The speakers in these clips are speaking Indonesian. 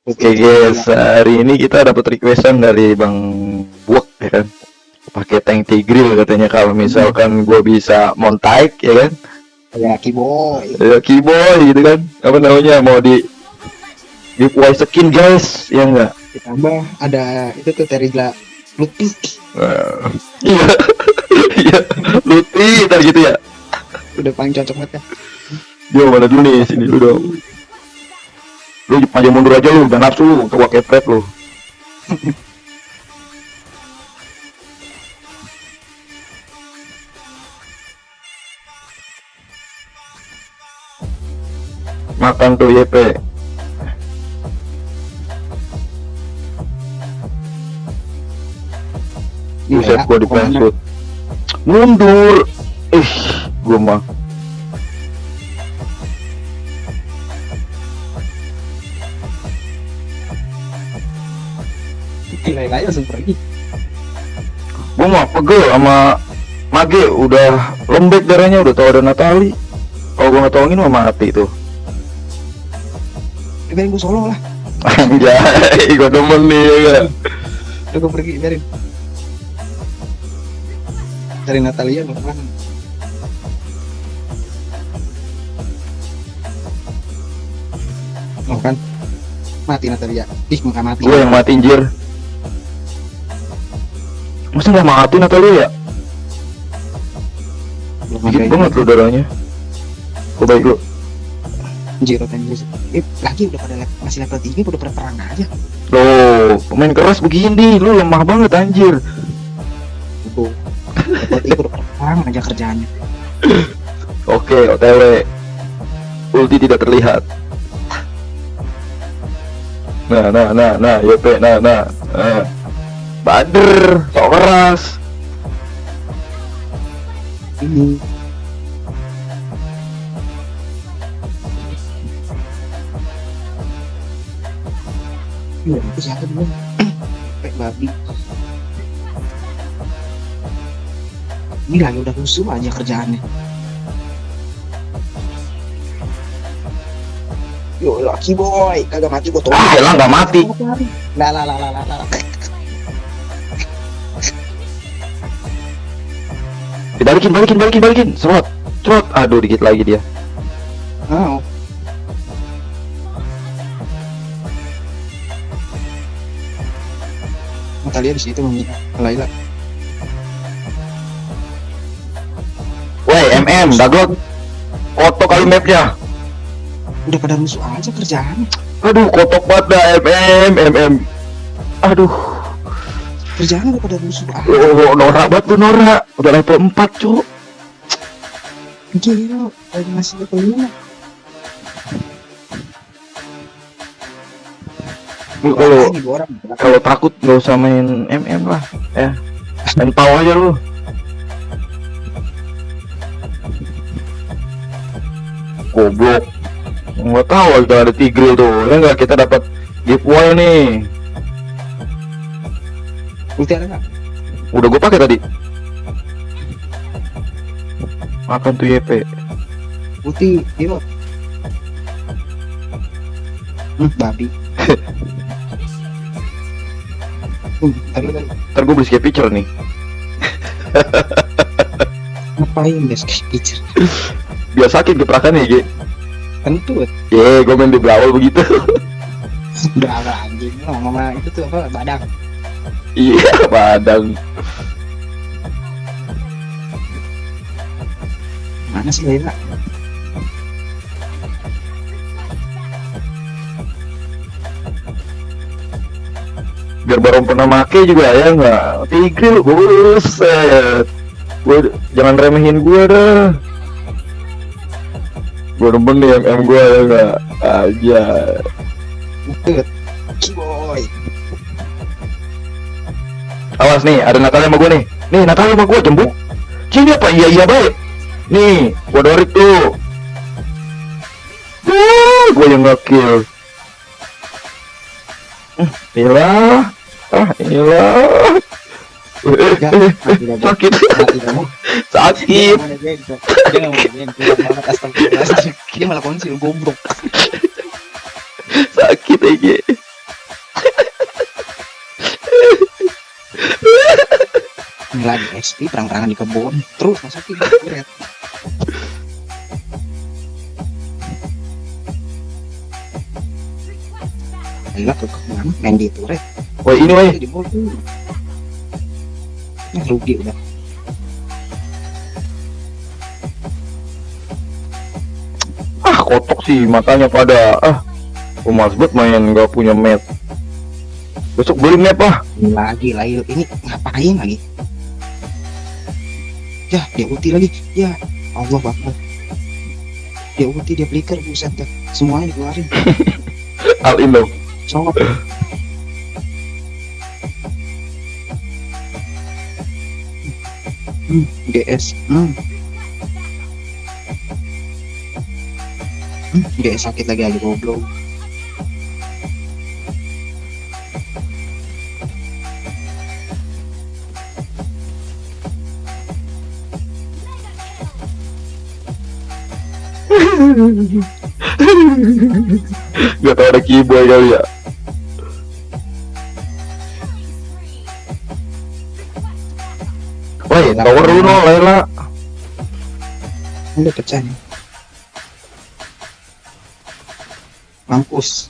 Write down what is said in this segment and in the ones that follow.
Oke guys, hari ini kita dapat requestan dari Bang Buak ya kan. Pakai tank Tigreal katanya kalau misalkan gua bisa montaik ya kan. Ya Kiboy. Ya Kiboy gitu kan. Apa namanya mau di giveaway skin guys, ya enggak? Ditambah ada itu tuh Terigla Luti. Iya. Iya, Luti ntar gitu ya. Udah paling cocok banget kan. Dia mana dulu nih, sini dulu dong. Lu maju mundur aja lu, jangan nafsu lu, tua kepret lu. Makan tuh YP. Buset gua di pensut. Mundur. Gua mah. Gila langsung pergi. Gua mah pegel sama Mage, udah lembek darahnya, udah tau ada Natali. Kalau gua nggak tolongin mah mati tuh. Biarin gue solo lah. Anjay, gua demen nih ya gak? Udah gue pergi, biarin. Dari Natalia mau kemana? Oh kan, mati Natalia. Maka mati. Gua yang mati anjir. Masa nggak mati Natalia ya? Dikit banget lu darahnya. Gua baik lu. Jiro Tenjis. Lagi udah pada masih level 3 udah pada perang aja. Loh, pemain keras begini, lu lemah banget anjir. Tuh. Level 3 udah pada perang aja kerjaannya. Oke, OTW. Ulti tidak terlihat. Nah, YP, nah. Bader, sok keras. Ini. Iya, itu siapa dulu? Pek babi. Ini lagi udah musuh aja kerjaannya. Yo, Lucky Boy, kagak mati gua tolong. Elah nggak mati. Lah. Balikin. Serot. Aduh, dikit lagi dia. Oh. Natalia di situ meminta Laila. Woi, Dagot. Kotok kali mapnya. Udah pada musuh aja kerjaan. Aduh, kotok banget dah MM. Aduh. Kerjaan udah pada musuh aja. Oh, norak banget tuh Nora. Udah level 4, Cuk. Gila, lagi masih level 5. Kalau takut nggak usah main MM lah, ya. Main pau aja lu. Goblok. Nggak tahu kita ada Tigreal tuh, ya nggak, kita dapat giveaway nih. Ulti ada nggak? Udah gue pakai tadi. Makan tuh YP. Ulti, iya. Babi. Ntar gue beli skip picture nih. Ngapain guys picture? Biar sakit gebrakan nih, G. Tentu. Gue main di berawal begitu. Udah anjing, mama itu tuh apa, badang. Iya, badang. Mana sih Laila? Biar baru pernah make juga ya nggak. Tigreal, buset. Jangan remehin gue dah. Gue demen nih MM gue ya nggak aja. Boy. Awas nih, ada Natalia sama gue nih. Nih, Natalia sama gue cembuk. Sini apa? Iya baik. Nih, gue dorik tuh. Gue yang nggak kill. Iyalah. Sakit. Dia malah konsil goblok. Sakit aja. Ini lagi SP perang-perangan di kebun terus masukin turret. Ayolah ke kemana main di turret. Woi ini woi. Di bol tuh. Rugi udah. Ah kotok sih matanya pada Mas banget main nggak punya map. Besok beli map ah. Ini lagi lahir ini ngapain lagi? Ya dia ulti lagi. Ya Allah Akbar. Dia ulti dia flicker buset dah. Semuanya dikeluarin. Al Indo. Cowok. GS. GS sakit lagi goblok. Gak tau ada keyboard kali ya. Woi, tower lu no, Layla. Udah pecah nih. Mampus.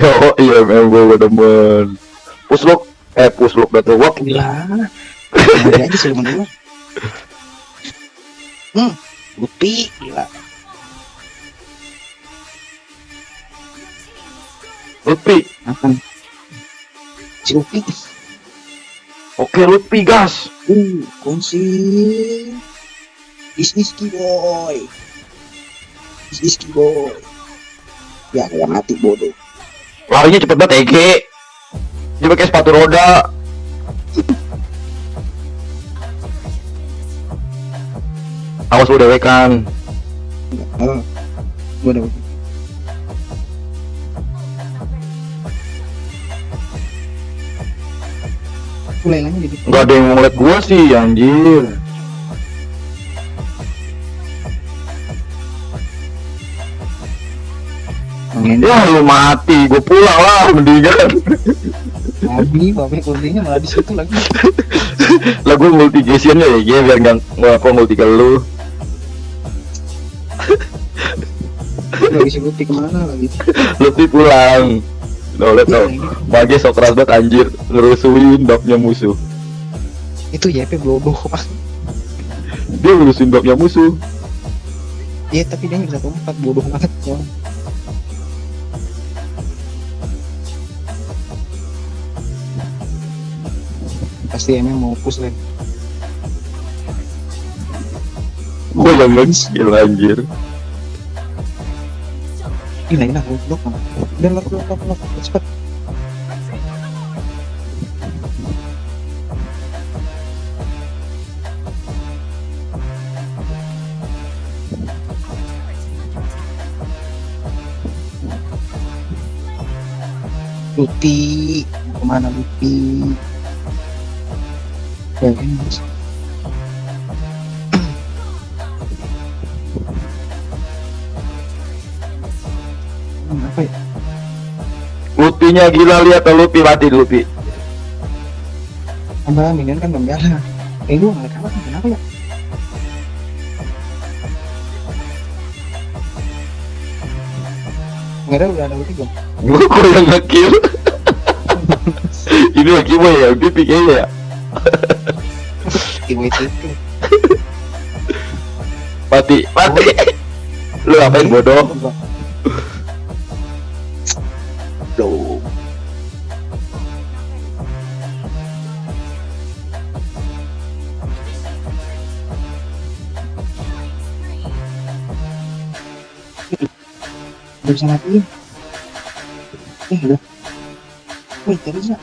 Yo, iya memang gue demen. Puslok Battle Walk. Gila. Ada aja sih dulu. Lupi gila. Lupi. Akan si Lupi. Oke, Lupi gas. Kunci. Is boy. Is boy. Ya kayak mati bodoh. Larinya cepet banget EG. Dia pakai sepatu roda. Awas lu dewe kan. Gua udah. Lailanya jadi. Enggak ada yang mau ngeliat gua sih, anjir. Ya lu mati, gua pulang lah mendingan. Nabi, bapak kuntinya malah di situ lagi. Lah gua multigationnya ya, biar nggak multi ke lu. Lagi si Lupi kemana lagi? Lupi pulang. Udah liat tau, Bagi sok keras banget anjir, ngerusuin buffnya musuh. Itu YP bodoh pak. Dia ngerusuin buffnya musuh. Iya tapi dia bisa tempat bodoh banget kok. Pasti emang mau push lagi. Gua yang nge-skill anjir. Gila goblok. Udah lock cepet. Lupi, kemana Lupi? Ya kan apa ya? Lupinya gila, lihat tuh Lupi mati Lupi. Abang minion kan belum jalan. Lu nggak kalah kenapa ya? Nggak ada udah ada ulti belum? Gua yang nge-kill. Ini lagi boy ya, Pipi kayaknya ya. Kiwi itu. Mati. Lu ngapain bodoh? Loh. Udah bisa matiin. Udah. Wih, gak bisa.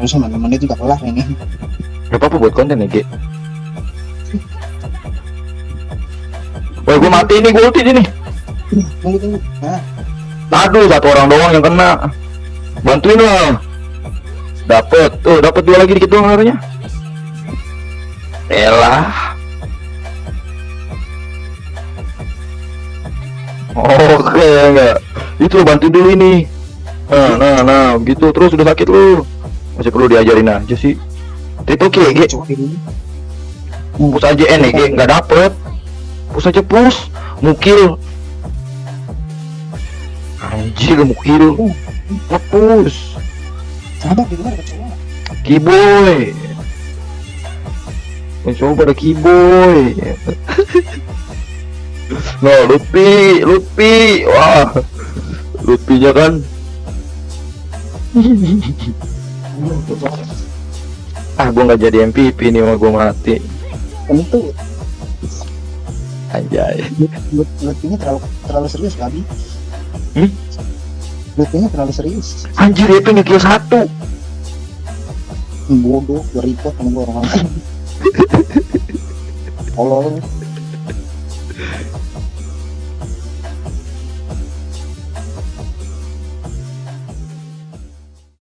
Harusnya mana-mana juga kelar ini. Gak apa-apa buat konten ya, Ge. Woi, gue mati nih, gue ulti nih. Tunggu. Nah, Aduh, satu orang doang yang kena. Bantuin lah. Dapet, tuh dapat 2 lagi dikit doang harusnya. Elah. Oke, enggak. Itu bantu dulu ini. Nah, begitu terus udah sakit lu. Masih perlu diajarin aja sih. Triple kill, G. coba dulu. Push aja N, G, nggak dapet. Push aja push. Mukil. Anjir, mukil. Push. Sabar di luar coba. Kiboy. Mencoba ada Kiboy. No, Lutfi. Wah. Lutfinya kan. Gua nggak jadi MVP nih, mah gua mati. Tentu. Anjay. Lutfinya terlalu serius kali. Hmm? Lutfinya terlalu serius. Anjir, itu nge-kill 1. Bodoh, report sama gua orang lain. Allah.